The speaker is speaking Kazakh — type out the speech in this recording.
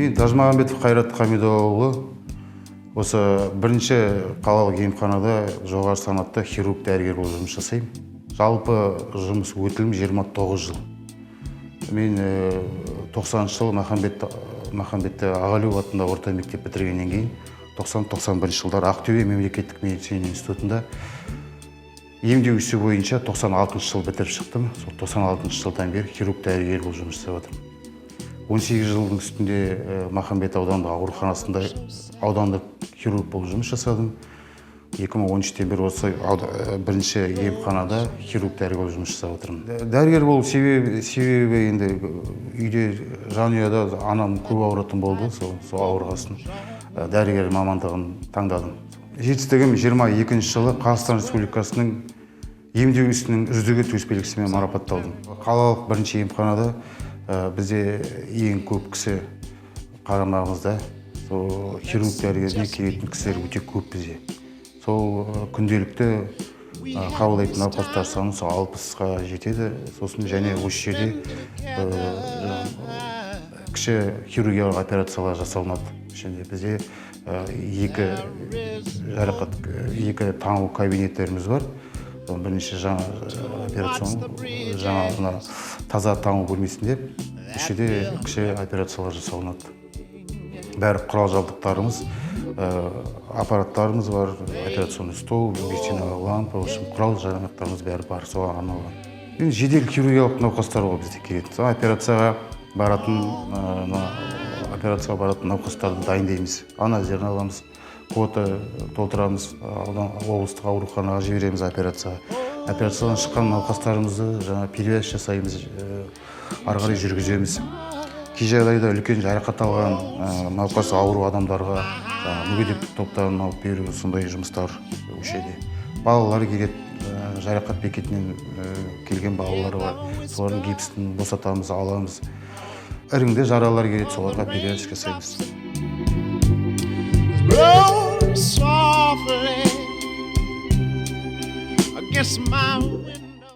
Мен Дажмағамбетов Қайрат Хамидоллаұлы осы бірінші қалалық емханада жоғары санатты хирург дәрігер болып жұмыс жасаймын. Жалпы жұмыс өтілім 29 жыл. Мен 90 жыл Махамбетті Ағалиев атындағы орта мектеп бітіргеннен кейін 90-91 жылдар Ақтөбе мемлекеттік медицина институтында емдеу ісі бойынша 96 жыл бітіріп шықтым. Сол 96 жылдан бері хирург дәрігер болып жұмыс жасап жатырмын. 18 жылдың үстінде Махамбет аудандық ауруханасында аудандық хирург болып жұмыс жасадым. 2013-тен бері осы бірінші емханада хирург дәрігер болып жұмыс жасап отырмын. Дәрігер болу себебі енді үйде жанұяда анам көп ауыратын болды, сол ауырғасын дәрігер мамандығын таңдадым. Жетістігім 22 жылы Қазақстан Республикасының емдеу ісінің үздігі төсбелгісімен марапатталдым. Қалалық бірінші емханада бізде ең көп кісі қарамағымызда, сол хирург дәрігеріне келетін кісілер өте көп бізде. Сол күнделікті қабылдайтын науқастар саны 60-ға жетеді. Сосын және осы жерде кіші хирургиялық операциялар жасалынады. Бізде екі таңу кабинеттеріміз бар. Бірінші жаңа таза таңу бөлмесінде үшеде кіші операциялар жасалынады. Бәрі құрал жабдықтарымыз, аппараттарымыз бар, операционный стол, медициналық лампа, құрал жарақтарымыз бәрі бар, соған арналған. Енді жедел хирургиялық науқастар ғой бізде келеді. Операцияға баратын науқастарды дайындаймыз. Анализдерін аламыз, квота толтырамыз, облыстық ауруханаға жібереміз операцияға. Операциядан шыққан науқастарымызды перевязь жасаймыз, ары қарай жүргіземіз. Кей жағдайда үлкен жарақат алған науқас ауру адамдарға мүгедектік топтарын алып беру, сондай жұмыстар өшеді. Балалар келеді, жарақат бекетінен келген балалар бар. Солардың гипсін босатамыз, аламыз. Іріңде жаралар келеді, соларға перевязь жасаймыз. Softly against my